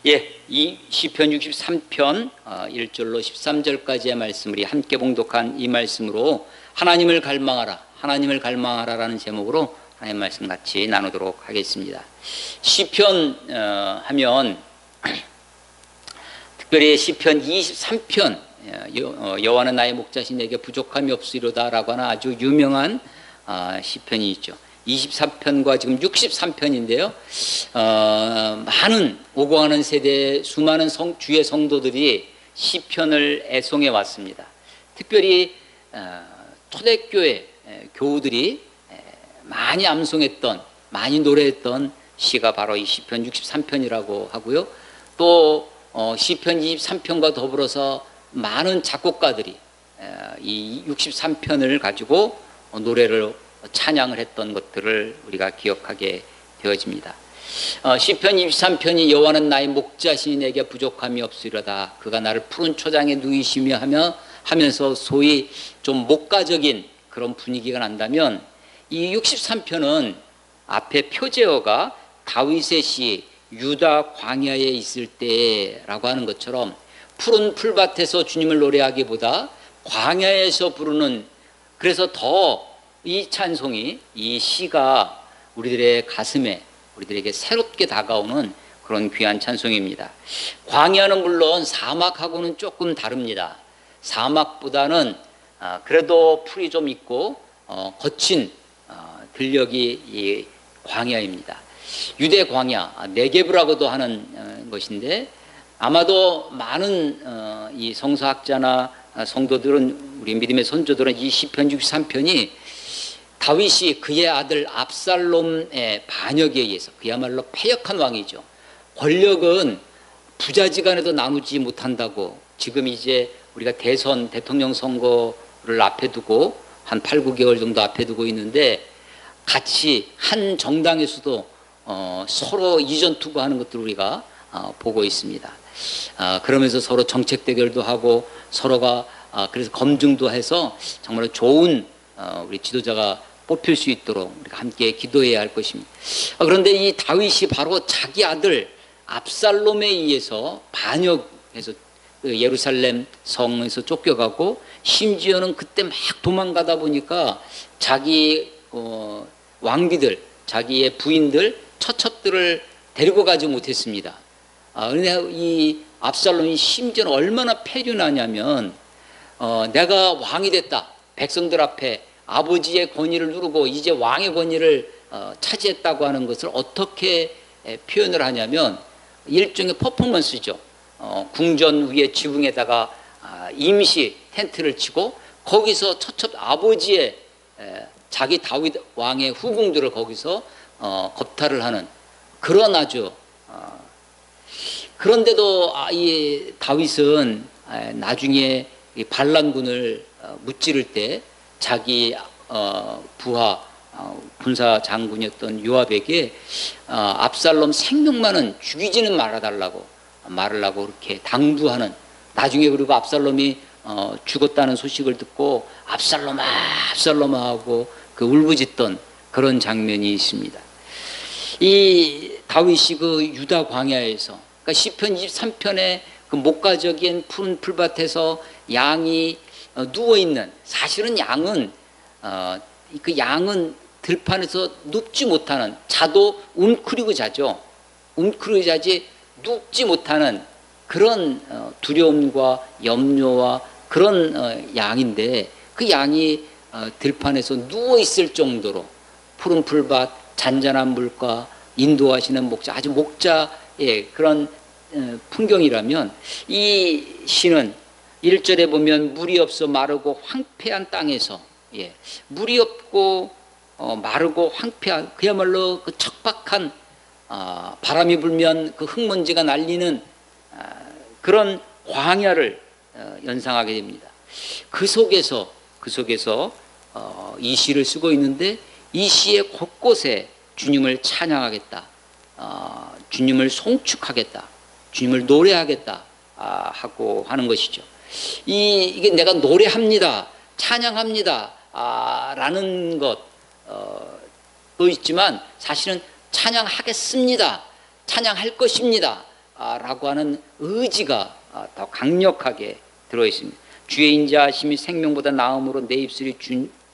예, 이 시편 63편 1절로 13절까지의 말씀 우리 함께 봉독한 이 말씀으로 하나님을 갈망하라, 하나님을 갈망하라라는 제목으로 하나님의 말씀 같이 나누도록 하겠습니다. 시편 하면 특별히 시편 23편 여호와는 나의 목자시니 내게 부족함이 없으리로다라고 하는 아주 유명한 시편이 있죠. 24편과 지금 63편인데요. 많은 오고하는 세대 수많은 주의 성도들이 시편을 애송해 왔습니다. 특별히 초대교회 교우들이 많이 암송했던, 많이 노래했던 시가 바로 이 시편 63편이라고 하고요. 또 시편 23편과 더불어서 많은 작곡가들이 이 63편을 가지고 노래를 찬양을 했던 것들을 우리가 기억하게 되어집니다. 시편 23편이 여호와는 나의 목자시니 내게 부족함이 없으리로다. 그가 나를 푸른 초장에 누이시며 하면서 소위 좀 목가적인 그런 분위기가 난다면, 이 63편은 앞에 표제어가 다윗의 시 유다 광야에 있을 때라고 하는 것처럼 푸른 풀밭에서 주님을 노래하기보다 광야에서 부르는, 그래서 더 이 찬송이, 이 시가 우리들의 가슴에, 우리들에게 새롭게 다가오는 그런 귀한 찬송입니다. 광야는 물론 사막하고는 조금 다릅니다. 사막보다는 그래도 풀이 좀 있고 거친 들녘이 이 광야입니다. 유대 광야, 네게브라고도 하는 것인데, 아마도 많은 이 성서학자나 성도들은, 우리 믿음의 선조들은 이 시편 63편이 다윗이 그의 아들 압살롬의 반역에 의해서, 그야말로 패역한 왕이죠. 권력은 부자지간에도 나누지 못한다고, 지금 이제 우리가 대통령 선거를 앞에 두고 한 8, 9개월 정도 앞에 두고 있는데, 같이 한 정당에서도 서로 이전 투구하는 것들을 우리가 보고 있습니다. 그러면서 서로 정책 대결도 하고 서로가 그래서 검증도 해서 정말 좋은 우리 지도자가 뽑힐 수 있도록 우리가 함께 기도해야 할 것입니다. 그런데 이 다윗이 바로 자기 아들 압살롬에 의해서 반역해서 예루살렘 성에서 쫓겨가고, 심지어는 그때 막 도망가다 보니까 자기 왕비들, 자기의 부인들, 처첩들을 데리고 가지 못했습니다. 그런데 이 압살롬이 심지어는 얼마나 패륜하냐면, 내가 왕이 됐다, 백성들 앞에 아버지의 권위를 누르고 이제 왕의 권위를 차지했다고 하는 것을 어떻게 표현을 하냐면, 일종의 퍼포먼스죠. 궁전 위에 지붕에다가 임시 텐트를 치고 거기서 처첩 아버지의 자기 다윗 왕의 후궁들을 거기서 겁탈을 하는 그런 아주 그런데도 이 다윗은 나중에 반란군을 무찌를 때 자기 부하 군사 장군이었던 요압에게 압살롬 생명만은 죽이지는 말아달라고 말을 하고 그렇게 당부하는, 나중에 그리고 압살롬이 죽었다는 소식을 듣고 압살롬아 압살롬아 하고 그 울부짖던 그런 장면이 있습니다. 이 다윗이 그 유다 광야에서, 그러니까 시편 23편의 그 목가적인 푸른 풀밭에서 양이 누워있는, 사실은 양은 그 양은 들판에서 눕지 못하는, 자도 웅크리고 자죠. 웅크리고 자지 눕지 못하는 그런 두려움과 염려와 그런 양인데, 그 양이 들판에서 누워있을 정도로 푸른 풀밭, 잔잔한 물과 인도하시는 목자, 아주 목자의 그런 풍경이라면, 이 시는 1절에 보면 물이 없어 마르고 황폐한 땅에서, 물이 없고 마르고 황폐한, 그야말로 그 척박한 바람이 불면 그 흙먼지가 날리는 그런 광야를 연상하게 됩니다. 그 속에서 이 시를 쓰고 있는데, 이 시의 곳곳에 주님을 찬양하겠다, 주님을 송축하겠다, 주님을 노래하겠다 하고 하는 것이죠. 이게 내가 노래합니다, 찬양합니다 라는 것도 있지만, 사실은 찬양하겠습니다, 찬양할 것입니다 라고 하는 의지가 더 강력하게 들어있습니다. 주의 인자하심이 생명보다 나음으로 내 입술이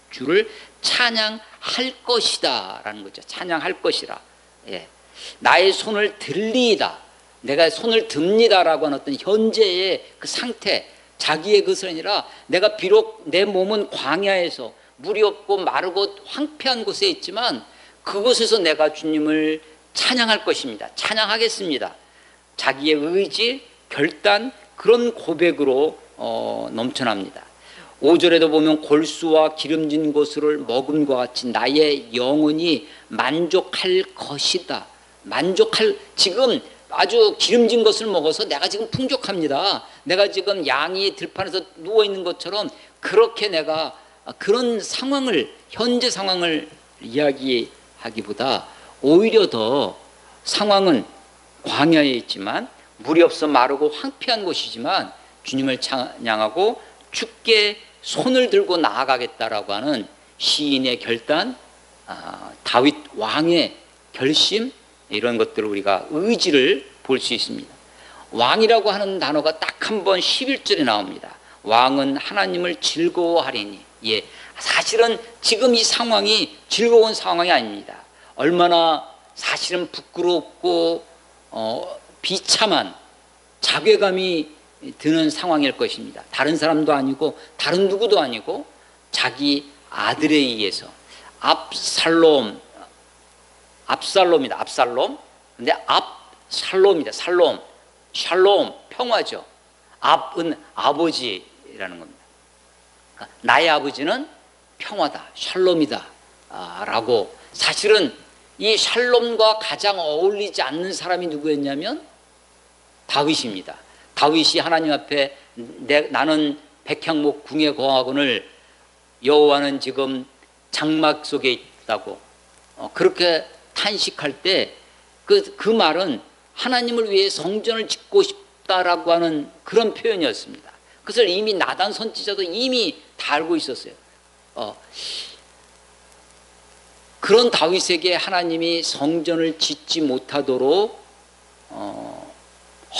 주를 찬양할 것이다 라는 거죠. 찬양할 것이라. 예. 나의 손을 들리이다, 내가 손을 듭니다 라고 하는 어떤 현재의 그 상태, 자기의 것이 아니라 내가 비록 내 몸은 광야에서 물이 없고 마르고 황폐한 곳에 있지만 그곳에서 내가 주님을 찬양할 것입니다. 찬양하겠습니다. 자기의 의지, 결단, 그런 고백으로 넘쳐납니다. 5절에도 보면 골수와 기름진 곳을 먹음과 같이 나의 영혼이 만족할 것이다. 지금 아주 기름진 것을 먹어서 내가 지금 풍족합니다. 내가 지금 양이 들판에서 누워있는 것처럼 그렇게 내가 그런 상황을, 현재 상황을 이야기하기보다 오히려 더 상황은 광야에 있지만 물이 없어 마르고 황폐한 곳이지만 주님을 찬양하고 주께 손을 들고 나아가겠다라고 하는 시인의 결단, 다윗 왕의 결심, 이런 것들을 우리가 의지를 볼 수 있습니다. 왕이라고 하는 단어가 딱 한 번 11절에 나옵니다. 왕은 하나님을 즐거워하리니. 예, 사실은 지금 이 상황이 즐거운 상황이 아닙니다. 얼마나 사실은 부끄럽고 비참한 자괴감이 드는 상황일 것입니다. 다른 사람도 아니고 다른 누구도 아니고 자기 아들에 의해서 압살롬이다. 압살롬. 근데 압살롬이다. 샬롬, 평화죠. 압은 아버지라는 겁니다. 그러니까 나의 아버지는 평화다, 샬롬이다 라고. 사실은 이 샬롬과 가장 어울리지 않는 사람이 누구였냐면 다윗입니다. 다윗이 하나님 앞에 나는 백향목 궁에 거하거늘 여호와는 지금 장막 속에 있다고 그렇게 탄식할 때 그 말은 하나님을 위해 성전을 짓고 싶다라고 하는 그런 표현이었습니다. 그것을 이미 나단 선지자도 이미 다 알고 있었어요. 그런 다윗에게 하나님이 성전을 짓지 못하도록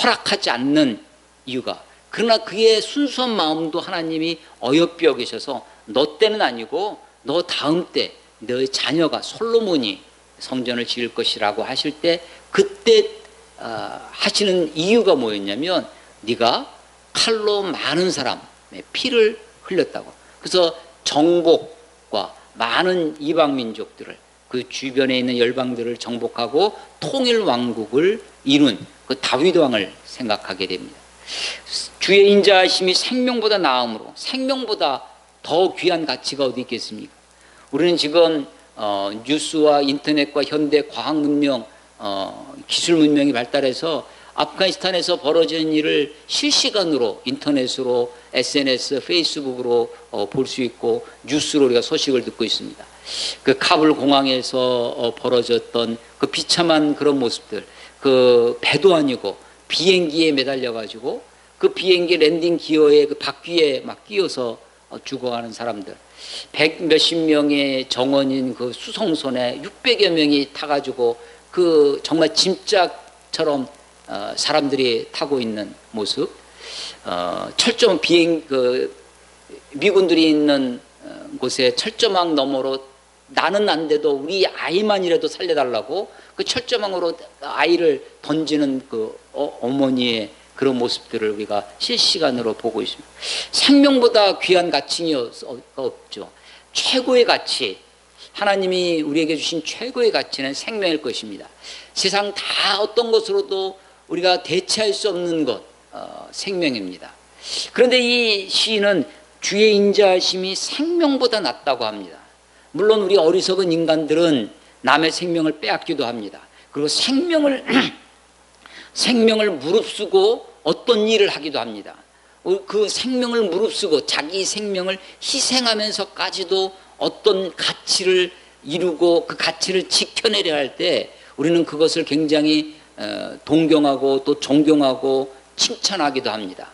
허락하지 않는 이유가, 그러나 그의 순수한 마음도 하나님이 어여삐어 계셔서 너 때는 아니고 너 다음 때 너의 자녀가 솔로몬이 성전을 지을 것이라고 하실 때 그때 하시는 이유가 뭐였냐면 네가 칼로 많은 사람의 피를 흘렸다고. 그래서 정복과 많은 이방 민족들을, 그 주변에 있는 열방들을 정복하고 통일 왕국을 이룬 그 다윗 왕을 생각하게 됩니다. 주의 인자하심이 생명보다 나음으로, 생명보다 더 귀한 가치가 어디 있겠습니까? 우리는 지금 뉴스와 인터넷과 현대 과학 문명, 기술 문명이 발달해서 아프가니스탄에서 벌어진 일을 실시간으로 인터넷으로, SNS, 페이스북으로 볼 수 있고 뉴스로 우리가 소식을 듣고 있습니다. 그 카불 공항에서 벌어졌던 그 비참한 그런 모습들, 그 배도 아니고 비행기에 매달려 가지고 그 비행기 랜딩 기어의 그 바퀴에 막 끼어서 죽어가는 사람들, 100몇십 명의 정원인 그 수송선에 600여 명이 타가지고 그 정말 짐짝처럼 사람들이 타고 있는 모습, 철조망 미군들이 있는 곳에 철조망 너머로 나는 안 돼도 우리 아이만이라도 살려달라고 그 철조망으로 아이를 던지는 그 어머니의 그런 모습들을 우리가 실시간으로 보고 있습니다. 생명보다 귀한 가치가 없죠. 최고의 가치, 하나님이 우리에게 주신 최고의 가치는 생명일 것입니다. 세상 다 어떤 것으로도 우리가 대체할 수 없는 것, 생명입니다. 그런데 이 시인은 주의 인자하심이 생명보다 낫다고 합니다. 물론 우리 어리석은 인간들은 남의 생명을 빼앗기도 합니다. 그리고 생명을 무릅쓰고 어떤 일을 하기도 합니다. 그 생명을 무릅쓰고 자기 생명을 희생하면서까지도 어떤 가치를 이루고 그 가치를 지켜내려 할 때 우리는 그것을 굉장히 동경하고 또 존경하고 칭찬하기도 합니다.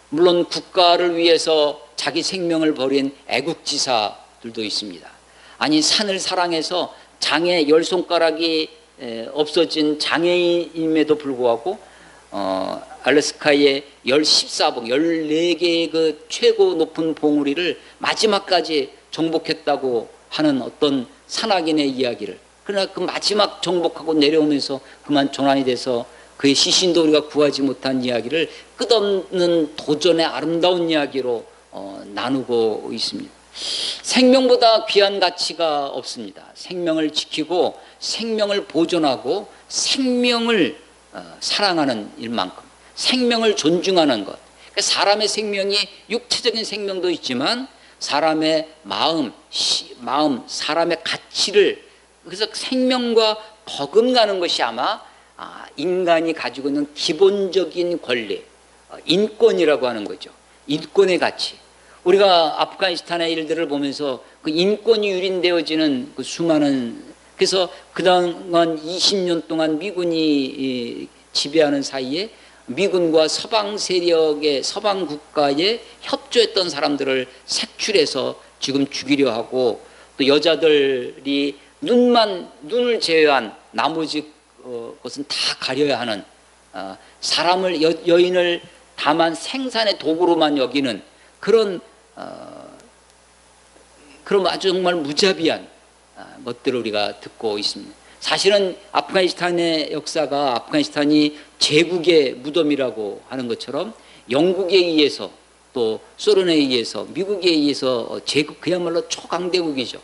물론 국가를 위해서 자기 생명을 버린 애국지사들도 있습니다. 아니, 산을 사랑해서 장애 10손가락이 없어진 장애인임에도 불구하고 알래스카의 14봉, 14개의 그 최고 높은 봉우리를 마지막까지 정복했다고 하는 어떤 산악인의 이야기를, 그러나 그 마지막 정복하고 내려오면서 그만 조난이 돼서 그의 시신도 우리가 구하지 못한 이야기를 끝없는 도전의 아름다운 이야기로 나누고 있습니다. 생명보다 귀한 가치가 없습니다. 생명을 지키고 생명을 보존하고 생명을 사랑하는 일만큼 생명을 존중하는 것. 사람의 생명이 육체적인 생명도 있지만 사람의 마음, 사람의 가치를, 그래서 생명과 버금가는 것이 아마 인간이 가지고 있는 기본적인 권리, 인권이라고 하는 거죠. 인권의 가치. 우리가 아프가니스탄의 일들을 보면서 그 인권이 유린되어지는 그 수많은, 그래서 그동안 20년 동안 미군이 지배하는 사이에 미군과 서방 세력의, 서방 국가에 협조했던 사람들을 색출해서 지금 죽이려 하고, 또 여자들이 눈을 제외한 나머지 것은 다 가려야 하는, 사람을, 여인을 다만 생산의 도구로만 여기는 그런 아주 정말 무자비한 것들을 우리가 듣고 있습니다. 사실은 아프가니스탄의 역사가, 아프가니스탄이 제국의 무덤이라고 하는 것처럼 영국에 의해서, 또 소련에 의해서, 미국에 의해서 제국, 그야말로 초강대국이죠.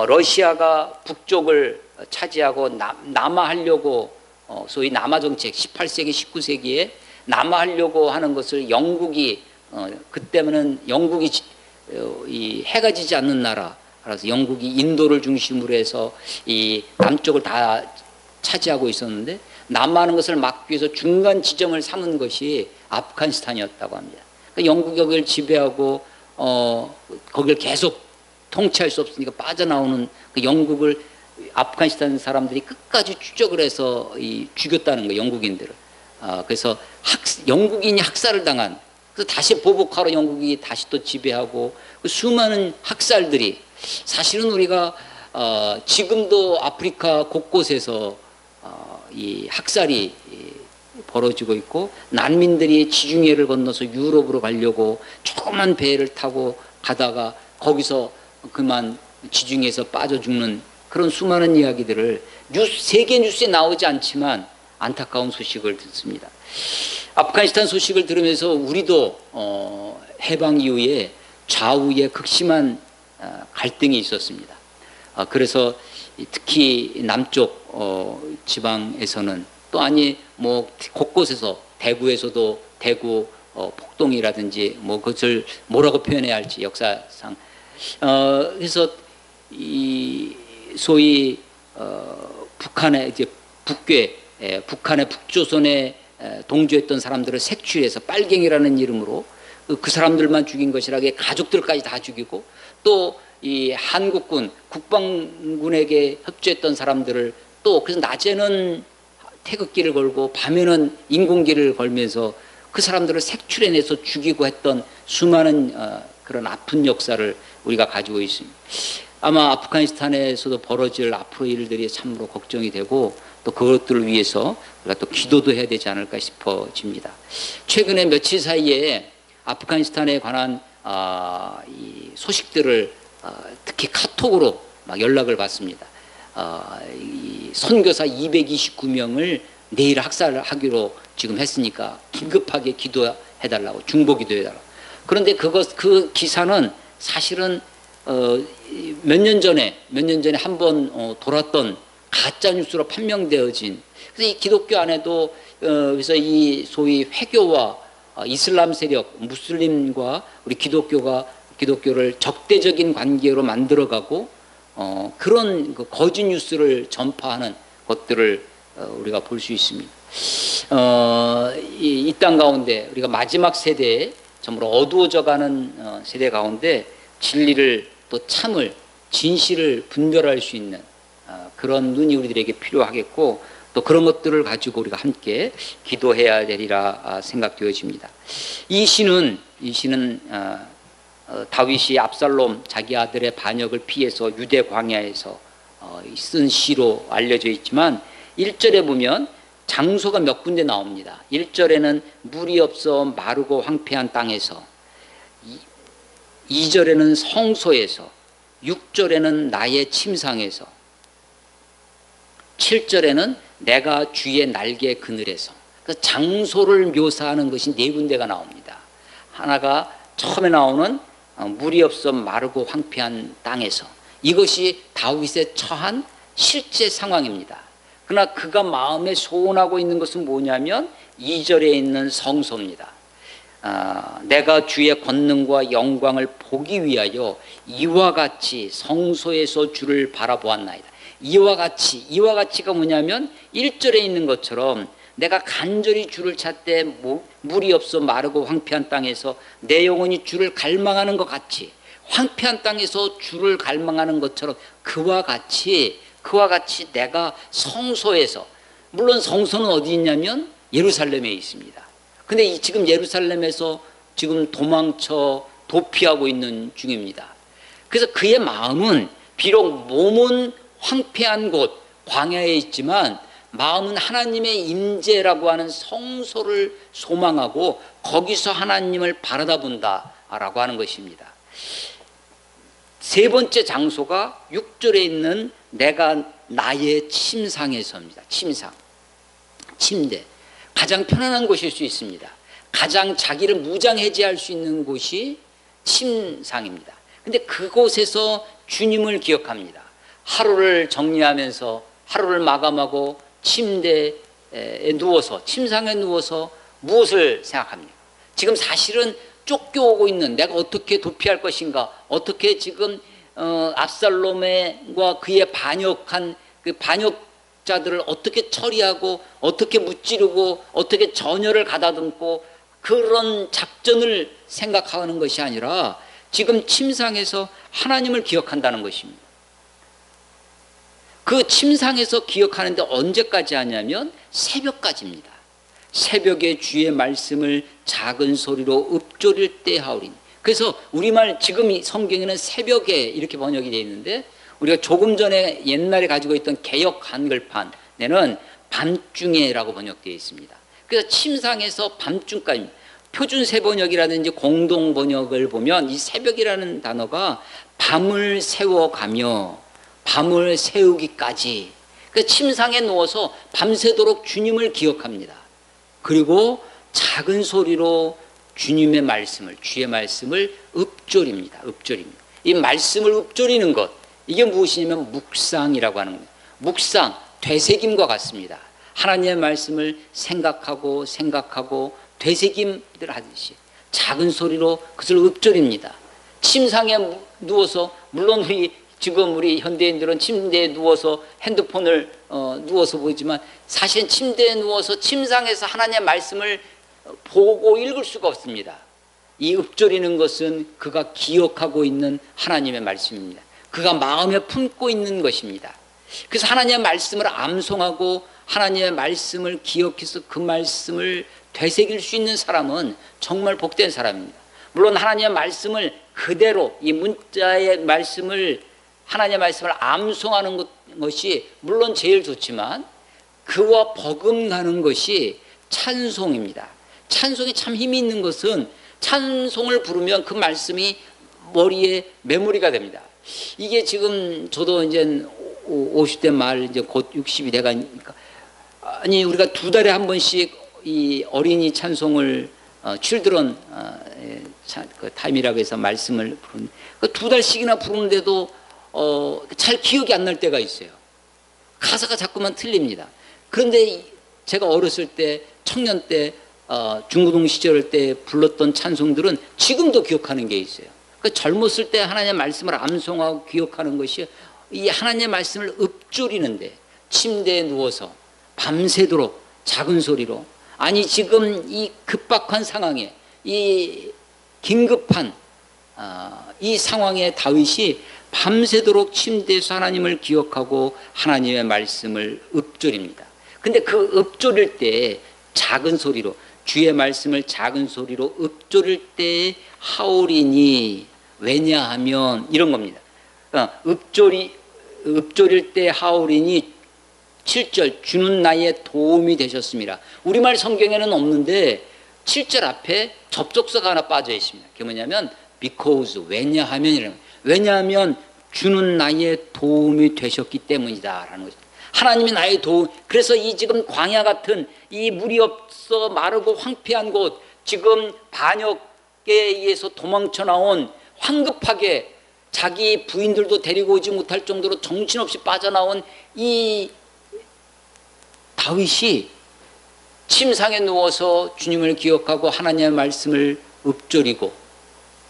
러시아가 북쪽을 차지하고 남하하려고, 소위 남하 정책, 18세기 19세기에 남하하려고 하는 것을 영국이, 그때는 영국이 이 해가 지지 않는 나라, 그래서 영국이 인도를 중심으로 해서 이 남쪽을 다 차지하고 있었는데, 남하하는 것을 막기 위해서 중간 지점을 삼은 것이 아프가니스탄이었다고 합니다. 그러니까 영국이 거기를 지배하고 거기를 계속 통치할 수 없으니까 빠져나오는 그 영국을 아프가니스탄 사람들이 끝까지 추적을 해서 죽였다는 거예요, 영국인들을. 그래서 영국인이 학살을 당한, 그래서 다시 보복하러 영국이 다시 또 지배하고, 그 수많은 학살들이, 사실은 우리가 지금도 아프리카 곳곳에서 이 학살이 벌어지고 있고, 난민들이 지중해를 건너서 유럽으로 가려고 조그만 배를 타고 가다가 거기서 그만 지중해에서 빠져 죽는 그런 수많은 이야기들을 세계 뉴스에 나오지 않지만 안타까운 소식을 듣습니다. 아프가니스탄 소식을 들으면서 우리도 해방 이후에 좌우에 극심한 갈등이 있었습니다. 그래서 특히 남쪽 지방에서는, 또 아니 뭐 곳곳에서, 대구에서도 대구 폭동이라든지 뭐 그것을 뭐라고 표현해야 할지 역사상, 그래서 이 소위 북한의 이제 북한의 북조선에 동조했던 사람들을 색출해서 빨갱이라는 이름으로 그 사람들만 죽인 것이라 가족들까지 다 죽이고, 또 이 한국군 국방군에게 협조했던 사람들을 또, 그래서 낮에는 태극기를 걸고 밤에는 인공기를 걸면서 그 사람들을 색출해내서 죽이고 했던 수많은 그런 아픈 역사를 우리가 가지고 있습니다. 아마 아프가니스탄에서도 벌어질 앞으로 일들이 참으로 걱정이 되고, 또 그것들을 위해서 우리가 또 기도도 해야 되지 않을까 싶어집니다. 최근에 며칠 사이에 아프가니스탄에 관한 이 소식들을 특히 카톡으로 막 연락을 받습니다. 이 선교사 229명을 내일 학살하기로 지금 했으니까 긴급하게 기도해달라고, 중보 기도해달라고. 그런데 그 기사는 사실은 몇 년 전에 한번 돌았던 가짜 뉴스로 판명되어진, 그래서 이 기독교 안에도 그래서 이 소위 회교와 이슬람 세력, 무슬림과 우리 기독교를 적대적인 관계로 만들어가고 그런 그 거짓 뉴스를 전파하는 것들을 우리가 볼 수 있습니다. 이 땅 가운데 우리가 마지막 세대에 정말 어두워져가는 세대 가운데 진리를, 또 참을, 진실을 분별할 수 있는 그런 눈이 우리들에게 필요하겠고, 또 그런 것들을 가지고 우리가 함께 기도해야 되리라 생각되어집니다. 이 시는 다윗이 압살롬 자기 아들의 반역을 피해서 유대 광야에서 쓴 시로 알려져 있지만, 1절에 보면 장소가 몇 군데 나옵니다. 1절에는 물이 없어 마르고 황폐한 땅에서, 2절에는 성소에서, 6절에는 나의 침상에서, 7절에는 내가 주의 날개 그늘에서. 그 장소를 묘사하는 것이 네 군데가 나옵니다. 하나가 처음에 나오는 물이 없어 마르고 황폐한 땅에서, 이것이 다윗의 처한 실제 상황입니다. 그러나 그가 마음에 소원하고 있는 것은 뭐냐면 2절에 있는 성소입니다. 내가 주의 권능과 영광을 보기 위하여 이와 같이 성소에서 주를 바라보았나이다. 이와 같이가 뭐냐면 1절에 있는 것처럼 내가 간절히 주를 찾되 물이 없어 마르고 황폐한 땅에서 내 영혼이 주를 갈망하는 것 같이, 황폐한 땅에서 주를 갈망하는 것처럼 그와 같이 내가 성소에서, 물론 성소는 어디 있냐면 예루살렘에 있습니다. 근데 지금 예루살렘에서 지금 도망쳐 도피하고 있는 중입니다. 그래서 그의 마음은 비록 몸은 황폐한 곳 광야에 있지만 마음은 하나님의 임재라고 하는 성소를 소망하고 거기서 하나님을 바라다 본다라고 하는 것입니다. 세 번째 장소가 6절에 있는 내가 나의 침상에서입니다. 침상, 침대. 가장 편안한 곳일 수 있습니다. 가장 자기를 무장해제할 수 있는 곳이 침상입니다. 근데 그곳에서 주님을 기억합니다. 하루를 정리하면서 하루를 마감하고 침대에 누워서, 침상에 누워서 무엇을 생각합니까? 지금 사실은 쫓겨오고 있는, 내가 어떻게 도피할 것인가, 어떻게 지금 압살롬과 그의 반역한 그 반역자들을 어떻게 처리하고 어떻게 무찌르고 어떻게 전열을 가다듬고, 그런 작전을 생각하는 것이 아니라 지금 침상에서 하나님을 기억한다는 것입니다. 그 침상에서 기억하는데 언제까지 하냐면 새벽까지입니다. 새벽에 주의 말씀을 작은 소리로 읊조릴 때 하오리니. 그래서 우리말 지금 이 성경에는 새벽에 이렇게 번역이 되어 있는데, 우리가 조금 전에 옛날에 가지고 있던 개역 한글판에는 밤중에라고 번역되어 있습니다. 그래서 침상에서 밤중까지입니다. 표준 새번역이라든지 공동 번역을 보면 이 새벽이라는 단어가 밤을 새워가며 밤을 새우기까지, 그 침상에 누워서 밤새도록 주님을 기억합니다. 그리고 작은 소리로 주님의 말씀을, 주의 말씀을 읊조립니다. 이 말씀을 읊조리는 것, 이게 무엇이냐면 묵상이라고 하는 겁니다. 묵상, 되새김과 같습니다. 하나님의 말씀을 생각하고 되새김들 하듯이 작은 소리로 그것을 읊조립니다. 침상에 누워서, 물론 지금 우리 현대인들은 침대에 누워서 핸드폰을 누워서 보지만, 사실 침대에 누워서 침상에서 하나님의 말씀을 보고 읽을 수가 없습니다. 이 읊조리는 것은 그가 기억하고 있는 하나님의 말씀입니다. 그가 마음에 품고 있는 것입니다. 그래서 하나님의 말씀을 암송하고 하나님의 말씀을 기억해서 그 말씀을 되새길 수 있는 사람은 정말 복된 사람입니다. 물론 하나님의 말씀을 그대로, 이 문자의 말씀을, 하나님의 말씀을 암송하는 것이 물론 제일 좋지만 그와 버금가는 것이 찬송입니다. 찬송이 참 힘이 있는 것은 찬송을 부르면 그 말씀이 머리에 메모리가 됩니다. 이게 지금 저도 이제 50대 말, 이제 곧 60이 돼가니까, 아니 우리가 2달에 한 번씩 이 어린이 찬송을 칠드런 그 타임이라고 해서 말씀을 부르는, 그 2달씩이나 부르는데도 잘 기억이 안 날 때가 있어요. 가사가 자꾸만 틀립니다. 그런데 제가 어렸을 때, 청년 때, 중고등 시절 때 불렀던 찬송들은 지금도 기억하는 게 있어요. 그 젊었을 때 하나님의 말씀을 암송하고 기억하는 것이 이 하나님의 말씀을 읊조리는데, 침대에 누워서 밤새도록 작은 소리로, 아니 지금 이 급박한 상황에, 이 긴급한 이 상황에 다윗이 밤새도록 침대에서 하나님을 기억하고 하나님의 말씀을 읊조립니다. 근데 그 읊조릴 때 작은 소리로, 주의 말씀을 작은 소리로 읊조릴 때 하오리니, 왜냐하면 이런 겁니다. 읊조릴 때 하오리니, 7절 주는 나의 도움이 되셨습니다. 우리말 성경에는 없는데 7절 앞에 접속사가 하나 빠져 있습니다. 그게 뭐냐면 because, 왜냐하면, 왜냐하면 주는 나의 도움이 되셨기 때문이다 라는 거죠. 하나님이 나의 도움. 그래서 이 지금 광야 같은 이 물이 없어 마르고 황폐한 곳, 지금 반역에 의해서 도망쳐 나온, 황급하게 자기 부인들도 데리고 오지 못할 정도로 정신없이 빠져나온 이 다윗이 침상에 누워서 주님을 기억하고 하나님의 말씀을 읊조리고,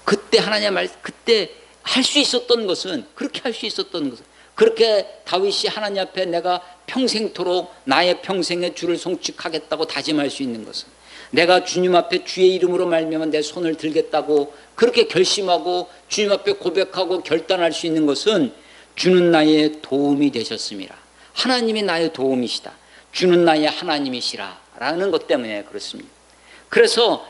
그때 하나님의 말씀, 그때 할 수 있었던 것은, 그렇게 할 수 있었던 것은, 그렇게 다윗이 하나님 앞에 내가 평생토록 나의 평생의 주를 송축하겠다고 다짐할 수 있는 것은, 내가 주님 앞에 주의 이름으로 말미암아 내 손을 들겠다고 그렇게 결심하고 주님 앞에 고백하고 결단할 수 있는 것은 주는 나의 도움이 되셨습니다. 하나님이 나의 도움이시다. 주는 나의 하나님이시라 라는 것 때문에 그렇습니다. 그래서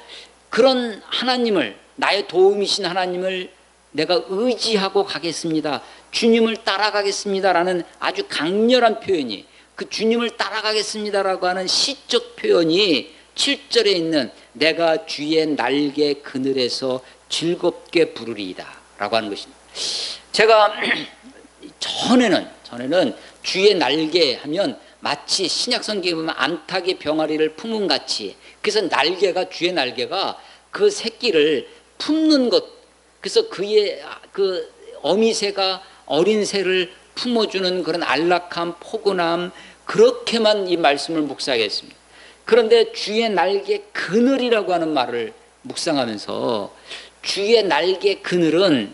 그런 하나님을, 나의 도움이신 하나님을 내가 의지하고 가겠습니다. 주님을 따라가겠습니다 라는 아주 강렬한 표현이, 그 주님을 따라가겠습니다라고 하는 시적 표현이 7절에 있는 내가 주의 날개 그늘에서 즐겁게 부르리이다 라고 하는 것입니다. 제가 전에는 주의 날개 하면 마치 신약성경에 보면 안타기 병아리를 품은 같이, 그래서 날개가, 주의 날개가 그 새끼를 품는 것, 그래서 그의 그 어미새가 어린 새를 품어주는 그런 안락함, 포근함, 그렇게만 이 말씀을 묵상했습니다. 그런데 주의 날개 그늘이라고 하는 말을 묵상하면서, 주의 날개 그늘은,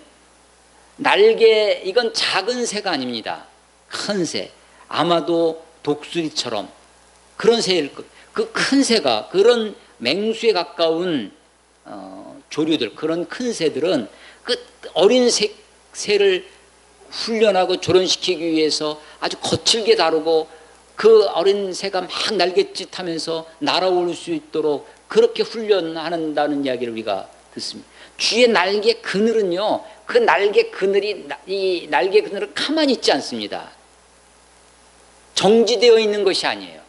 날개, 이건 작은 새가 아닙니다. 큰 새, 아마도 독수리처럼 그런 새일 것. 그 큰 새가, 그런 맹수에 가까운 조류들, 그런 큰 새들은 그 어린 새를 훈련하고 조련시키기 위해서 아주 거칠게 다루고, 그 어린 새가 막 날갯짓하면서 날아올 수 있도록 그렇게 훈련한다는 이야기를 우리가 듣습니다. 주의 날개 그늘은요, 그 날개 그늘이, 이 날개 그늘은 가만히 있지 않습니다. 정지되어 있는 것이 아니에요.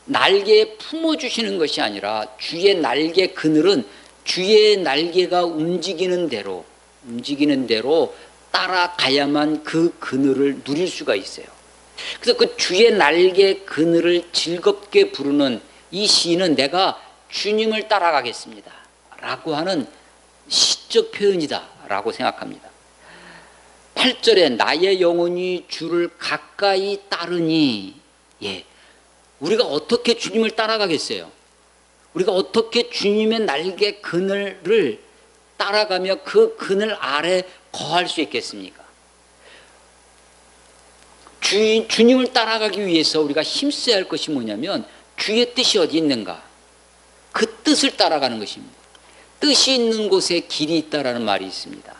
날개에 품어주시는 것이 아니라, 주의 날개 그늘은 주의 날개가 움직이는 대로 따라가야만 그 그늘을 누릴 수가 있어요. 그래서 그 주의 날개 그늘을 즐겁게 부르는 이 시인은 내가 주님을 따라가겠습니다 라고 하는 시적 표현이다 라고 생각합니다. 8절에 나의 영혼이 주를 가까이 따르니, 우리가 어떻게 주님을 따라가겠어요? 우리가 어떻게 주님의 날개 그늘을 따라가며 그 그늘 아래 거할 수 있겠습니까? 주님을 따라가기 위해서 우리가 힘써야 할 것이 뭐냐면, 주의 뜻이 어디 있는가, 그 뜻을 따라가는 것입니다. 뜻이 있는 곳에 길이 있다라는 말이 있습니다.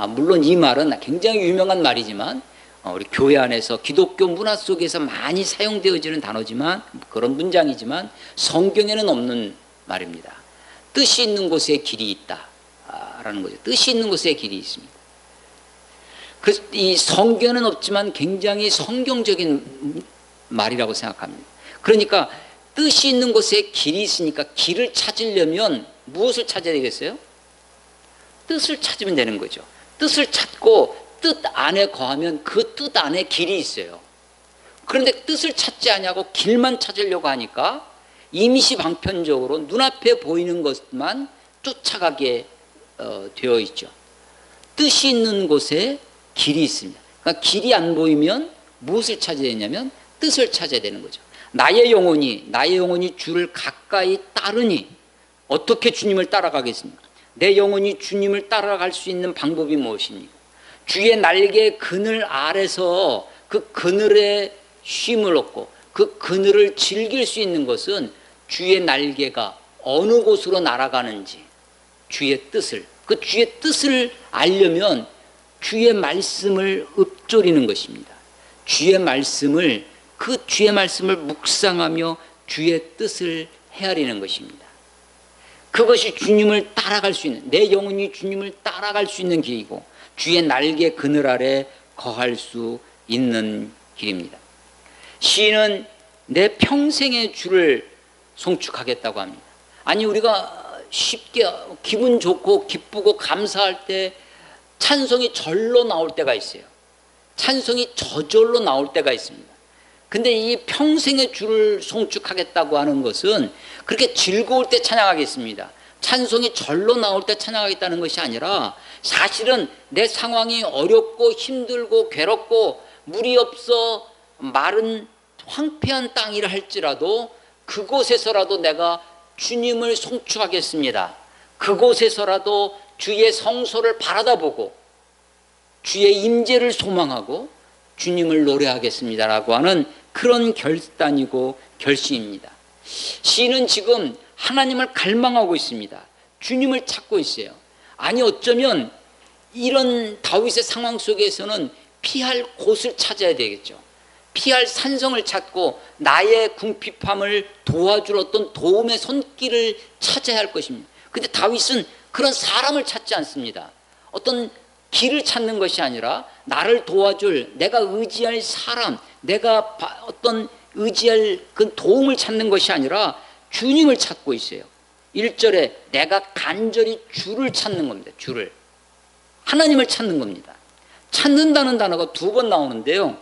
물론 이 말은 굉장히 유명한 말이지만, 우리 교회 안에서 기독교 문화 속에서 많이 사용되어지는 단어지만, 그런 문장이지만 성경에는 없는 말입니다. 뜻이 있는 곳에 길이 있다라는 거죠. 뜻이 있는 곳에 길이 있습니다. 그래서 이 성경에는 없지만 굉장히 성경적인 말이라고 생각합니다. 그러니까 뜻이 있는 곳에 길이 있으니까 길을 찾으려면 무엇을 찾아야 되겠어요? 뜻을 찾으면 되는 거죠. 뜻을 찾고 뜻 안에 거하면 그 뜻 안에 길이 있어요. 그런데 뜻을 찾지 않냐고 길만 찾으려고 하니까 임시방편적으로 눈앞에 보이는 것만 쫓아가게 되어 있죠. 뜻이 있는 곳에 길이 있습니다. 그러니까 길이 안 보이면 무엇을 찾아야 되냐면 뜻을 찾아야 되는 거죠. 나의 영혼이 주를 가까이 따르니, 어떻게 주님을 따라가겠습니까? 내 영혼이 주님을 따라갈 수 있는 방법이 무엇입니까? 주의 날개 그늘 아래서 그 그늘에 쉼을 얻고 그 그늘을 즐길 수 있는 것은 주의 날개가 어느 곳으로 날아가는지, 주의 뜻을 알려면 주의 말씀을 읊조리는 것입니다. 주의 말씀을 묵상하며 주의 뜻을 헤아리는 것입니다. 그것이 주님을 따라갈 수 있는, 내 영혼이 주님을 따라갈 수 있는 길이고, 주의 날개 그늘 아래 거할 수 있는 길입니다. 시인은 내 평생의 주를 송축하겠다고 합니다. 아니, 우리가 쉽게 기분 좋고 기쁘고 감사할 때 찬송이 절로 나올 때가 있어요. 찬송이 저절로 나올 때가 있습니다. 근데 이 평생의 주를 송축하겠다고 하는 것은 그렇게 즐거울 때 찬양하겠습니다. 찬송이 절로 나올 때 찬양하겠다는 것이 아니라 사실은 내 상황이 어렵고 힘들고 괴롭고 물이 없어 마른 황폐한 땅이라 할지라도 그곳에서라도 내가 주님을 송축하겠습니다. 그곳에서라도 주의 성소를 바라다보고 주의 임재를 소망하고 주님을 노래하겠습니다라고 하는 그런 결단이고 결심입니다. 시인은 지금 하나님을 갈망하고 있습니다. 주님을 찾고 있어요. 아니, 어쩌면 이런 다윗의 상황 속에서는 피할 곳을 찾아야 되겠죠. 피할 산성을 찾고 나의 궁핍함을 도와줄 어떤 도움의 손길을 찾아야 할 것입니다. 그런데 다윗은 그런 사람을 찾지 않습니다. 어떤 길을 찾는 것이 아니라 나를 도와줄, 내가 의지할 사람, 내가 어떤 의지할 그 도움을 찾는 것이 아니라 주님을 찾고 있어요. 1절에 내가 간절히 주를 찾는 겁니다. 주를. 하나님을 찾는 겁니다. 찾는다는 단어가 2번 나오는데요.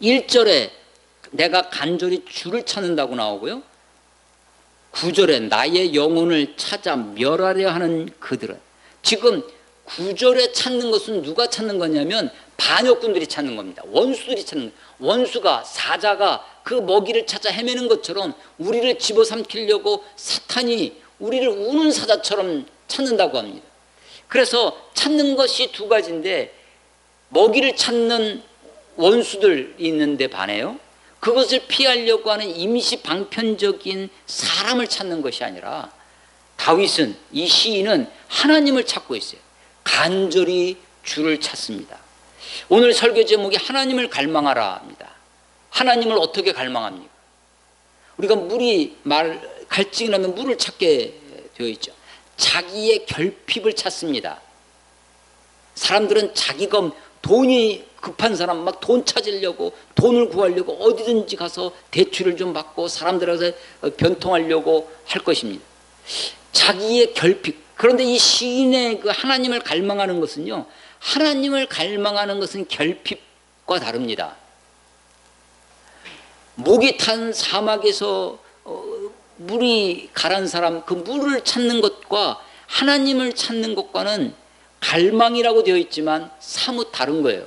1절에 내가 간절히 주를 찾는다고 나오고요. 9절에 나의 영혼을 찾아 멸하려 하는 그들은. 지금 9절에 찾는 것은 누가 찾는 거냐면 반역군들이 찾는 겁니다. 원수들이 찾는 거예요. 원수가, 사자가 그 먹이를 찾아 헤매는 것처럼 우리를 집어삼키려고 사탄이 우리를 우는 사자처럼 찾는다고 합니다. 그래서 찾는 것이 2가지인데 먹이를 찾는 원수들이 있는데 반해요. 그것을 피하려고 하는 임시 방편적인 사람을 찾는 것이 아니라 다윗은, 이 시인은 하나님을 찾고 있어요. 간절히 주를 찾습니다. 오늘 설교 제목이 하나님을 갈망하라입니다. 하나님을 어떻게 갈망합니까? 우리가 갈증이 나면 물을 찾게 되어 있죠. 자기의 결핍을 찾습니다. 사람들은 자기가 돈이 급한 사람, 막 돈 찾으려고, 돈을 구하려고 어디든지 가서 대출을 좀 받고 사람들한테 변통하려고 할 것입니다. 자기의 결핍. 그런데 이 시인의 그 하나님을 갈망하는 것은요, 하나님을 갈망하는 것은 결핍과 다릅니다. 목이 탄 사막에서 물이 가란 사람, 그 물을 찾는 것과 하나님을 찾는 것과는 갈망이라고 되어 있지만 사뭇 다른 거예요.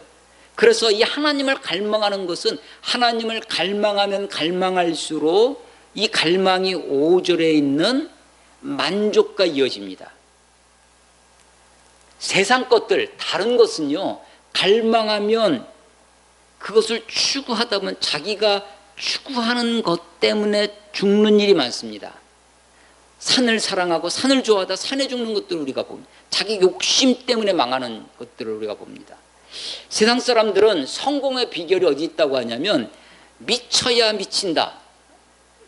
그래서 이 하나님을 갈망하는 것은 하나님을 갈망하면 갈망할수록 이 갈망이 5절에 있는 만족과 이어집니다. 세상 것들, 다른 것은요, 갈망하면 그것을 추구하다 보면 자기가 추구하는 것 때문에 죽는 일이 많습니다. 산을 사랑하고 산을 좋아하다 산에 죽는 것들을 우리가 봅니다. 자기 욕심 때문에 망하는 것들을 우리가 봅니다. 세상 사람들은 성공의 비결이 어디 있다고 하냐면 미쳐야 미친다.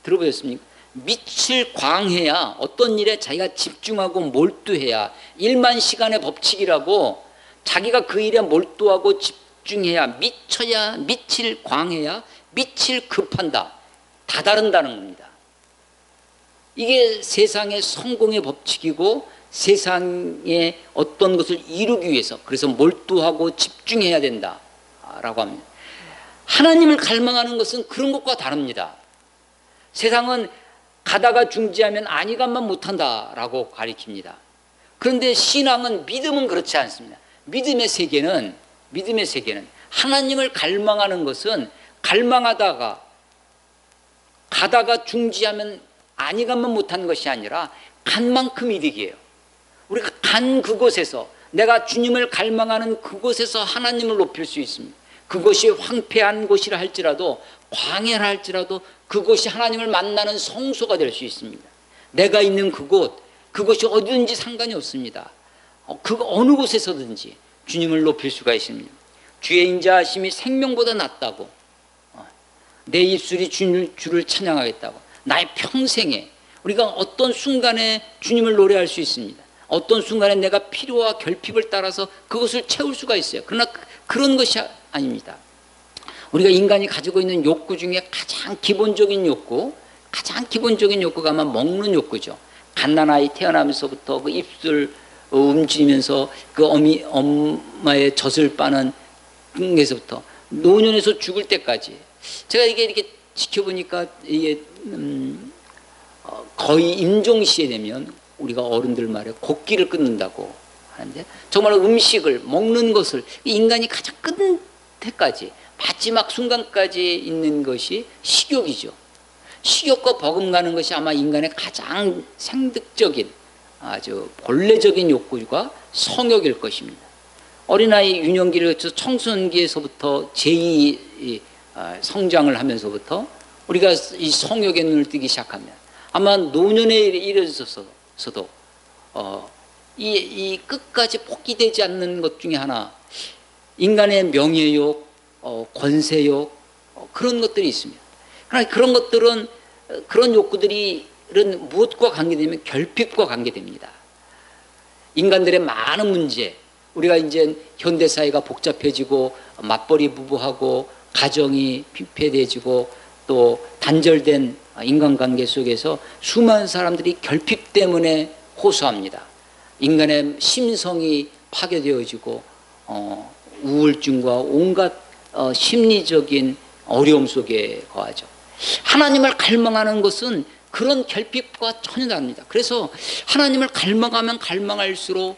들어보셨습니까? 미칠 광해야, 어떤 일에 자기가 집중하고 몰두해야, 일만 시간의 법칙이라고 자기가 그 일에 몰두하고 집중해야, 미쳐야, 미칠 광해야, 미칠 급한다. 다다른다는 겁니다. 이게 세상의 성공의 법칙이고 세상의 어떤 것을 이루기 위해서, 그래서 몰두하고 집중해야 된다라고 합니다. 하나님을 갈망하는 것은 그런 것과 다릅니다. 세상은 가다가 중지하면 안위감만 못한다라고 가리킵니다. 그런데 신앙은, 믿음은 그렇지 않습니다. 믿음의 세계는 하나님을 갈망하는 것은 갈망하다가 가다가 중지하면 안위감만 못하는 것이 아니라 간 만큼 이득이에요. 우리가 간 그곳에서, 내가 주님을 갈망하는 그곳에서 하나님을 높일 수 있습니다. 그것이 황폐한 곳이라 할지라도, 광야라 할지라도 그곳이 하나님을 만나는 성소가 될 수 있습니다. 내가 있는 그곳, 그것이 어디든지 상관이 없습니다. 그 어느 곳에서든지 주님을 높일 수가 있습니다. 주의 인자하심이 생명보다 낫다고, 내 입술이 주를 찬양하겠다고. 나의 평생에 우리가 어떤 순간에 주님을 노래할 수 있습니다. 어떤 순간에 내가 필요와 결핍을 따라서 그것을 채울 수가 있어요. 그러나 그런 것이 아닙니다. 우리가 인간이 가지고 있는 욕구 중에 가장 기본적인 욕구가 아마 먹는 욕구죠. 갓난아이 태어나면서부터 그 입술 움직이면서 그 엄마의 젖을 빠는 에서부터 노년에서 죽을 때까지 제가 이게 이렇게 지켜보니까 이게 거의 임종시에 되면 우리가 어른들 말에 곡기를 끊는다고 하는데 정말 음식을 먹는 것을 인간이 가장 끝때까지 마지막 순간까지 있는 것이 식욕이죠. 식욕과 버금가는 것이 아마 인간의 가장 생득적인 아주 본래적인 욕구가 성욕일 것입니다. 어린아이 유년기를 거쳐 청소년기에서부터 제2 성장을 하면서부터 우리가 이 성욕에 눈을 뜨기 시작하면 아마 노년에 이르러서도 이 끝까지 포기되지 않는 것 중에 하나 인간의 명예욕, 권세욕 그런 것들이 있습니다. 그러나 그런 것들은 그런 욕구들이 이런 무엇과 관계되면 결핍과 관계됩니다. 인간들의 많은 문제 우리가 이제 현대사회가 복잡해지고 맞벌이 부부하고 가정이 피폐해지고 또 단절된 인간관계 속에서 수많은 사람들이 결핍 때문에 호소합니다. 인간의 심성이 파괴되어지고 우울증과 온갖 심리적인 어려움 속에 거하죠. 하나님을 갈망하는 것은 그런 결핍과 전혀 다릅니다. 그래서 하나님을 갈망하면 갈망할수록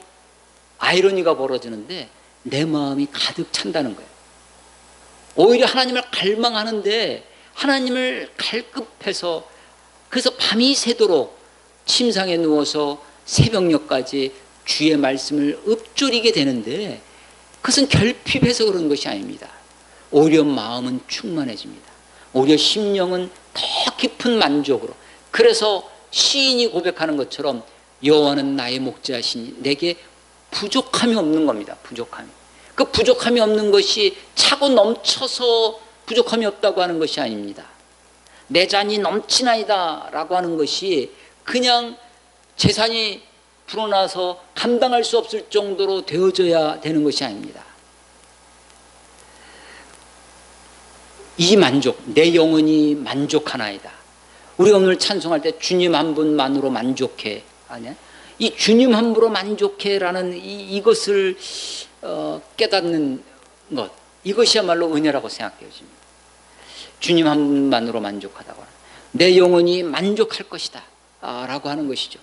아이러니가 벌어지는데 내 마음이 가득 찬다는 거예요. 오히려 하나님을 갈망하는데 하나님을 갈급해서 그래서 밤이 새도록 침상에 누워서 새벽녘까지 주의 말씀을 읊조리게 되는데 그것은 결핍해서 그런 것이 아닙니다. 오히려 마음은 충만해집니다. 오히려 심령은 더 깊은 만족으로 그래서 시인이 고백하는 것처럼 여호와는 나의 목자시니 내게 부족함이 없는 겁니다. 그 부족함이 없는 것이 차고 넘쳐서 부족함이 없다고 하는 것이 아닙니다. 내 잔이 넘치나이다 라고 하는 것이 그냥 재산이 불어나서 감당할 수 없을 정도로 되어져야 되는 것이 아닙니다. 이 만족, 내 영혼이 만족하나이다. 우리가 오늘 찬송할 때 주님 한 분만으로 만족해 아니야? 이 주님 한 분으로 만족해라는 이것을 깨닫는 것 이것이야말로 은혜라고 생각해요. 주님 한 분만으로 만족하다고 내 영혼이 만족할 것이다 라고 하는 것이죠.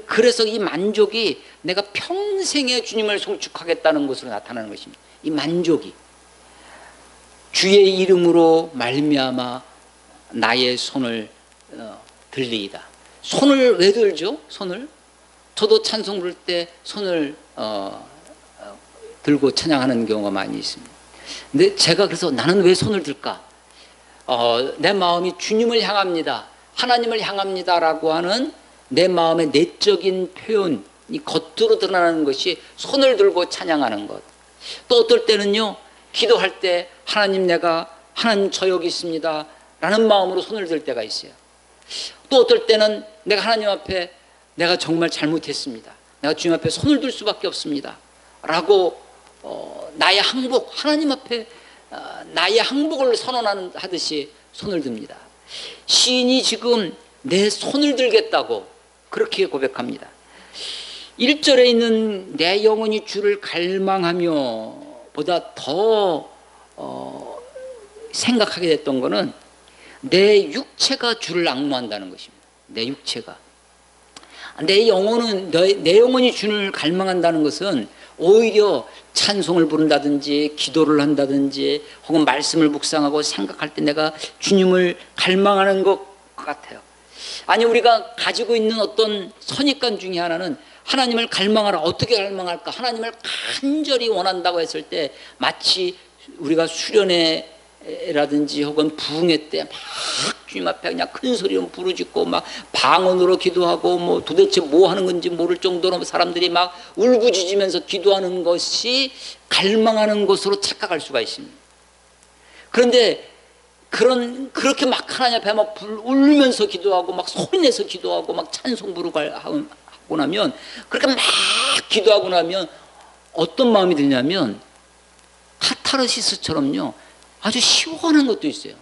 그래서 이 만족이 내가 평생에 주님을 송축하겠다는 것으로 나타나는 것입니다. 이 만족이 주의 이름으로 말미암아 나의 손을 들리이다. 손을 왜 들죠? 손을 저도 찬송 부를 때 손을 들고 찬양하는 경우가 많이 있습니다. 근데 제가 그래서 나는 왜 손을 들까? 내 마음이 주님을 향합니다. 하나님을 향합니다라고 하는 내 마음의 내적인 표현이 겉으로 드러나는 것이 손을 들고 찬양하는 것. 또 어떨 때는요, 기도할 때 하나님 저 여기 있습니다 라는 마음으로 손을 들 때가 있어요. 또 어떨 때는 내가 하나님 앞에 내가 정말 잘못했습니다. 내가 주님 앞에 손을 들 수밖에 없습니다 라고 나의 항복, 하나님 앞에 나의 항복을 선언하듯이 손을 듭니다. 시인이 지금 내 손을 들겠다고 그렇게 고백합니다. 1절에 있는 내 영혼이 주를 갈망하며 보다 더 생각하게 됐던 것은 내 육체가 주를 앙모한다는 것입니다. 내 육체가. 내 영혼이 주를 갈망한다는 것은 오히려 찬송을 부른다든지 기도를 한다든지 혹은 말씀을 묵상하고 생각할 때 내가 주님을 갈망하는 것 같아요. 아니 우리가 가지고 있는 어떤 선입관 중에 하나는 하나님을 갈망하라. 어떻게 갈망할까? 하나님을 간절히 원한다고 했을 때 마치 우리가 수련회라든지 혹은 부흥회 때 막 주님 앞에 그냥 큰 소리로 부르짖고 막 방언으로 기도하고 뭐 도대체 뭐 하는 건지 모를 정도로 사람들이 막 울부짖으면서 기도하는 것이 갈망하는 것으로 착각할 수가 있습니다. 그런데 그렇게 막 하나님 앞에 막 울면서 기도하고 막 소리내서 기도하고 막 찬송 부르고 하고 나면 그렇게 막 기도하고 나면 어떤 마음이 드냐면 카타르시스처럼요 아주 시원한 것도 있어요.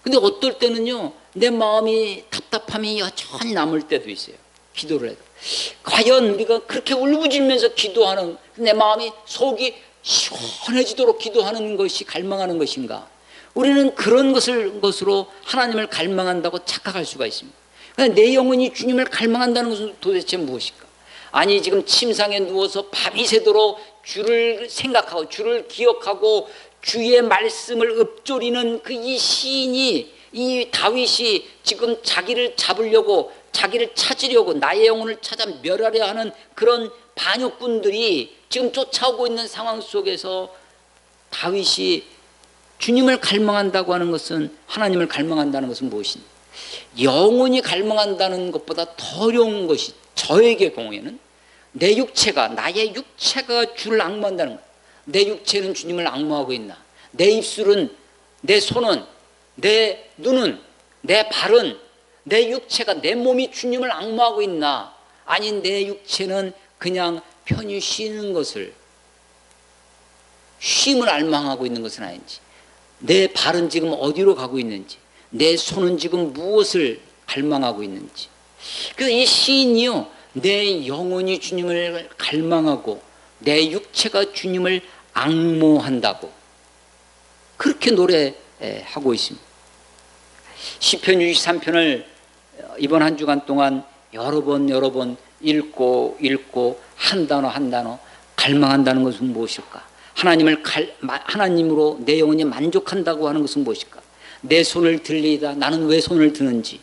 근데 어떨 때는요, 내 마음이 답답함이 여전히 남을 때도 있어요. 기도를 해도. 과연 우리가 그렇게 울부짖으면서 기도하는, 내 마음이 속이 시원해지도록 기도하는 것이 갈망하는 것인가? 우리는 그런 것으로 하나님을 갈망한다고 착각할 수가 있습니다. 내 영혼이 주님을 갈망한다는 것은 도대체 무엇일까? 아니, 지금 침상에 누워서 밤이 새도록 주를 생각하고 주를 기억하고 주의 말씀을 읊조리는 그 이 시인이, 이 다윗이 지금 자기를 잡으려고, 자기를 찾으려고, 나의 영혼을 찾아 멸하려 하는 그런 반역군들이 지금 쫓아오고 있는 상황 속에서 다윗이 주님을 갈망한다고 하는 것은, 하나님을 갈망한다는 것은 무엇이냐? 영혼이 갈망한다는 것보다 더 어려운 것이, 저에게 경우에는 내 육체가, 나의 육체가 주를 앙모한다는 거예요. 내 육체는 주님을 앙모하고 있나? 내 입술은, 내 손은, 내 눈은, 내 발은, 내 육체가, 내 몸이 주님을 앙모하고 있나? 아니, 내 육체는 그냥 편히 쉬는 것을, 쉼을 알망하고 있는 것은 아닌지, 내 발은 지금 어디로 가고 있는지, 내 손은 지금 무엇을 갈망하고 있는지. 그래서 이 시인이요, 내 영혼이 주님을 갈망하고 내 육체가 주님을 앙모한다고 그렇게 노래하고 있습니다. 시편 63편을 이번 한 주간 동안 여러 번 읽고 한 단어 갈망한다는 것은 무엇일까? 하나님으로 내 영혼이 만족한다고 하는 것은 무엇일까? 내 손을 들리다, 나는 왜 손을 드는지.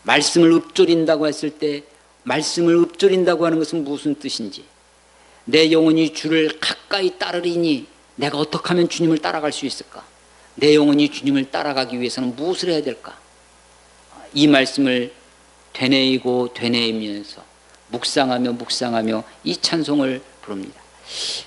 말씀을 읊조린다고 했을 때 말씀을 읊조린다고 하는 것은 무슨 뜻인지. 내 영혼이 주를 가까이 따르리니 내가 어떻게 하면 주님을 따라갈 수 있을까? 내 영혼이 주님을 따라가기 위해서는 무엇을 해야 될까? 이 말씀을 되뇌이면서 묵상하며 이 찬송을 부릅니다.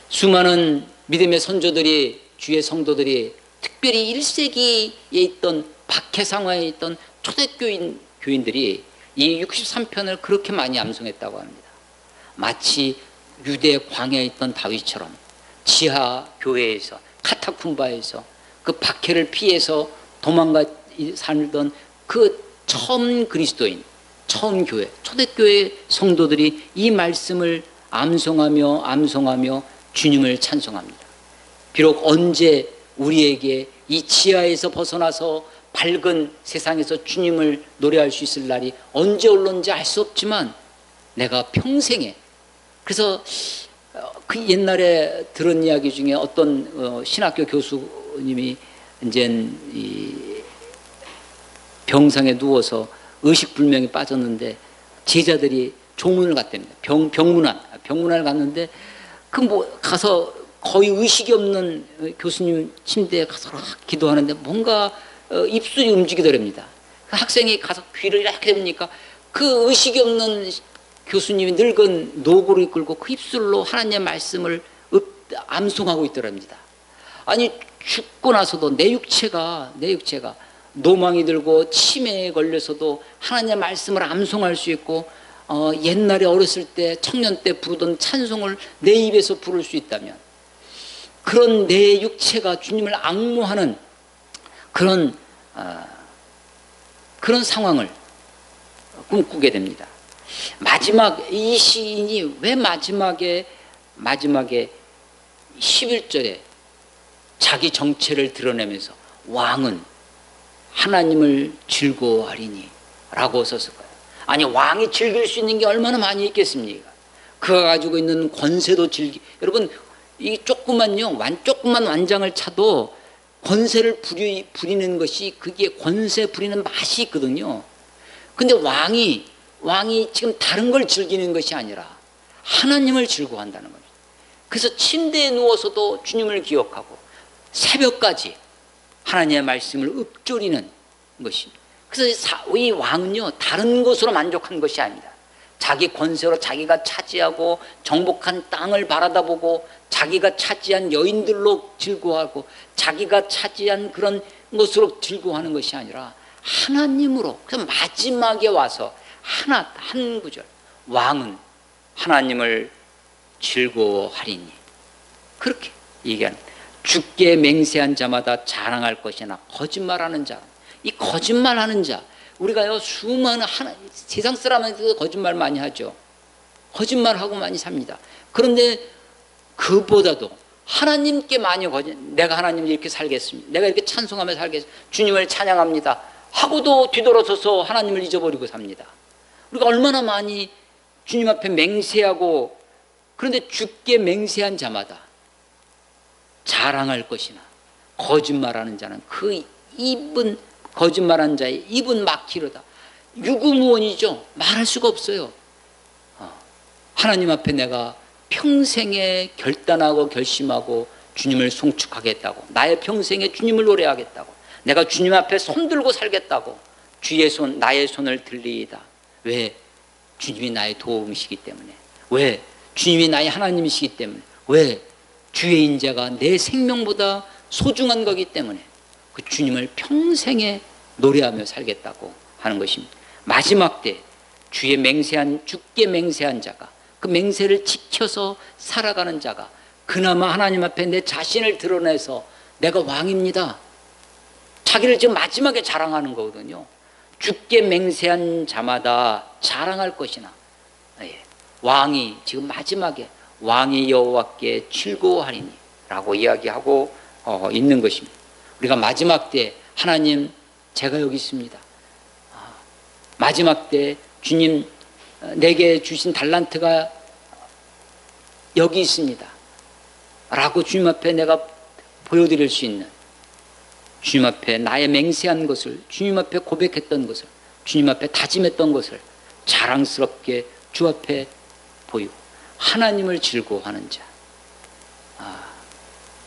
수많은 믿음의 선조들이, 주의 성도들이, 특별히 1세기에 있던 박해상화에 있던 초대교인들이 이 63편을 그렇게 많이 암송했다고 합니다. 마치 유대 광야에 있던 다윗처럼 지하 교회에서, 카타쿰바에서 그 박해를 피해서 도망가 살던 그 처음 그리스도인, 처음 교회, 초대교회 성도들이 이 말씀을 암송하며 주님을 찬송합니다. 비록 언제 우리에게 이 지하에서 벗어나서 밝은 세상에서 주님을 노래할 수 있을 날이 언제 올런지 알 수 없지만 내가 평생에, 그래서 그 옛날에 들은 이야기 중에 어떤 신학교 교수님이 이제 이 병상에 누워서 의식불명에 빠졌는데 제자들이 조문을 갔답니다. 병문안을 갔는데 그 뭐 가서 거의 의식이 없는 교수님 침대에 가서 기도하는데 뭔가 입술이 움직이더랍니다. 그 학생이 가서 귀를 이렇게 대니까 그 의식이 없는 교수님이 늙은 노고를 이끌고 그 입술로 하나님의 말씀을 암송하고 있더랍니다. 아니, 죽고 나서도 내 육체가 노망이 들고 치매에 걸려서도 하나님의 말씀을 암송할 수 있고, 옛날에 어렸을 때, 청년 때 부르던 찬송을 내 입에서 부를 수 있다면, 그런 내 육체가 주님을 앙모하는 그런 상황을 꿈꾸게 됩니다. 이 시인이 왜 마지막에 11절에 자기 정체를 드러내면서 왕은 하나님을 즐거워하리니 라고 썼을까요? 아니, 왕이 즐길 수 있는 게 얼마나 많이 있겠습니까? 그가 가지고 있는 권세도 여러분, 이 조그만 완장을 차도 권세를 부리는 것이, 그게 권세 부리는 맛이 있거든요. 근데 왕이 지금 다른 걸 즐기는 것이 아니라 하나님을 즐거워한다는 겁니다. 그래서 침대에 누워서도 주님을 기억하고 새벽까지 하나님의 말씀을 읊조리는 것입니다. 그래서 이 왕은요, 다른 것으로 만족한 것이 아니다. 자기 권세로 자기가 차지하고 정복한 땅을 바라다보고 자기가 차지한 여인들로 즐거워하고 자기가 차지한 그런 것으로 즐거워하는 것이 아니라 하나님으로. 그래서 마지막에 와서 한 구절, 왕은 하나님을 즐거워하리니, 그렇게 얘기하는, 주께 맹세한 자마다 자랑할 것이나 거짓말하는 자. 이 거짓말하는 자, 우리가요 수많은 세상 사람한테도 거짓말 많이 하죠. 거짓말하고 많이 삽니다. 그런데 그보다도 하나님께 많이 내가 하나님을 이렇게 살겠습니다. 내가 이렇게 찬송하며 살겠습니다. 주님을 찬양합니다. 하고도 뒤돌아서서 하나님을 잊어버리고 삽니다. 우리가 얼마나 많이 주님 앞에 맹세하고, 그런데 주께 맹세한 자마다 자랑할 것이나 거짓말하는 자는 그 입은, 거짓말한 자의 입은 막히로다. 유구무원이죠. 말할 수가 없어요. 하나님 앞에 내가 평생에 결단하고 결심하고 주님을 송축하겠다고, 나의 평생에 주님을 노래하겠다고, 내가 주님 앞에 손들고 살겠다고 주의 손, 나의 손을 들리이다. 왜? 주님이 나의 도움이시기 때문에. 왜? 주님이 나의 하나님이시기 때문에. 왜? 주의 인자가 내 생명보다 소중한 거기 때문에 그 주님을 평생에 노래하며 살겠다고 하는 것입니다. 마지막 때 주께 맹세한 자가, 그 맹세를 지켜서 살아가는 자가 그나마 하나님 앞에 내 자신을 드러내서 내가 왕입니다. 자기를 지금 마지막에 자랑하는 거거든요. 주께 맹세한 자마다 자랑할 것이나, 왕이 지금 마지막에 왕이 여호와께 즐거워하리니 라고 이야기하고 있는 것입니다. 우리가 마지막 때 하나님 제가 여기 있습니다. 마지막 때 주님 내게 주신 달란트가 여기 있습니다 라고 주님 앞에 내가 보여드릴 수 있는, 주님 앞에 나의 맹세한 것을, 주님 앞에 고백했던 것을, 주님 앞에 다짐했던 것을 자랑스럽게 주 앞에 보이고 하나님을 즐거워하는 자,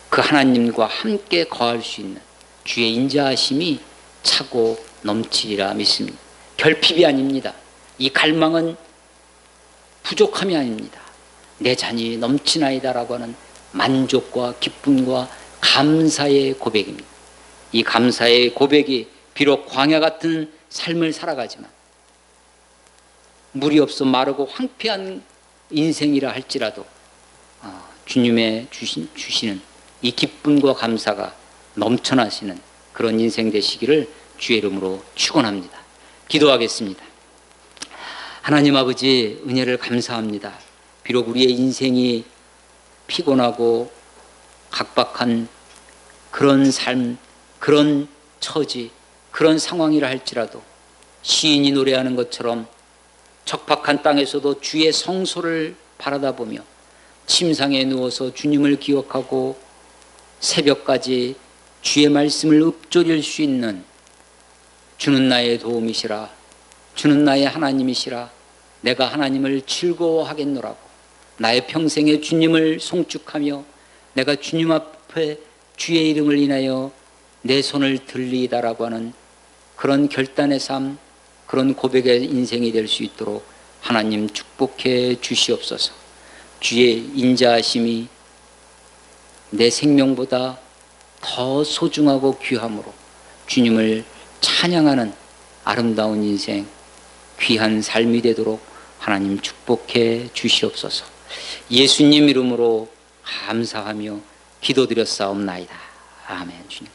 그 하나님과 함께 거할 수 있는 주의 인자하심이 차고 넘치리라 믿습니다. 결핍이 아닙니다. 이 갈망은 부족함이 아닙니다. 내 잔이 넘치나이다라고 하는 만족과 기쁨과 감사의 고백입니다. 이 감사의 고백이 비록 광야 같은 삶을 살아가지만, 물이 없어 마르고 황폐한 인생이라 할지라도 주님의 주시는 이 기쁨과 감사가 넘쳐나시는 그런 인생 되시기를 주의 이름으로 축원합니다. 기도하겠습니다. 하나님 아버지, 은혜를 감사합니다. 비록 우리의 인생이 피곤하고 각박한 그런 삶, 그런 처지, 그런 상황이라 할지라도 시인이 노래하는 것처럼 적박한 땅에서도 주의 성소를 바라다보며 침상에 누워서 주님을 기억하고 새벽까지 주의 말씀을 읊조릴 수 있는, 주는 나의 도움이시라, 주는 나의 하나님이시라, 내가 하나님을 즐거워하겠노라고, 나의 평생에 주님을 송축하며 내가 주님 앞에 주의 이름을 인하여 내 손을 들리다라고 하는 그런 결단의 삶, 그런 고백의 인생이 될 수 있도록 하나님 축복해 주시옵소서. 주의 인자하심이 내 생명보다 더 소중하고 귀함으로 주님을 찬양하는 아름다운 인생, 귀한 삶이 되도록 하나님 축복해 주시옵소서. 예수님 이름으로 감사하며 기도드렸사옵나이다. 아멘. 주님.